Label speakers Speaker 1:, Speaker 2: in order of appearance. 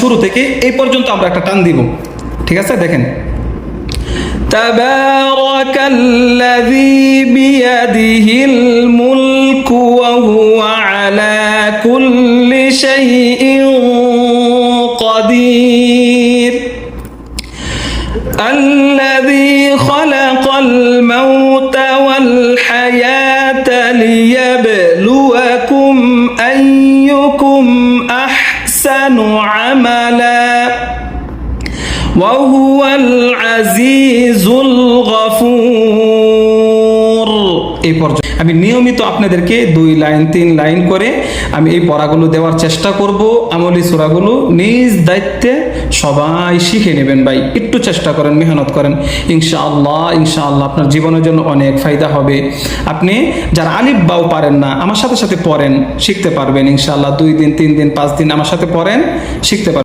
Speaker 1: শুরু থেকে এই পর্যন্ত আমরা একটা টান দিব, ঠিক আছে? দেখেন, তাবারাকাল্লাযী বিয়াদিহিল মুলকু ওয়া হুয়া আলা কুল্লি শাইইন কাদির আল্লাযী খালাকাল মাউতা ওয়াল হায়াতা লিয়াবলুয়াকুম আইয়ুকুম আহসানু আমালা ওয়া হুয়াল আজিজুল গফুর। এই পর্যন্ত আমি নিয়মিত আপনাদেরকে 2 লাইন 3 লাইন করে আমি এই পড়াগুলো দেওয়ার চেষ্টা করব। আমলি সূরাগুলো নিজ দায়িত্বে সবাই শিখে নেবেন ভাই, একটু চেষ্টা করেন, মেহনত করেন, ইনশাআল্লাহ আপনার জীবনের জন্য অনেক ফায়দা হবে। আপনি যারা আলিফ বাও পারেন না, আমার সাথে সাথে পড়েন, শিখতে পারবেন ইনশাআল্লাহ। 2 দিন 3 দিন 5 দিন আমার সাথে পড়েন, শিখতে পারবেন।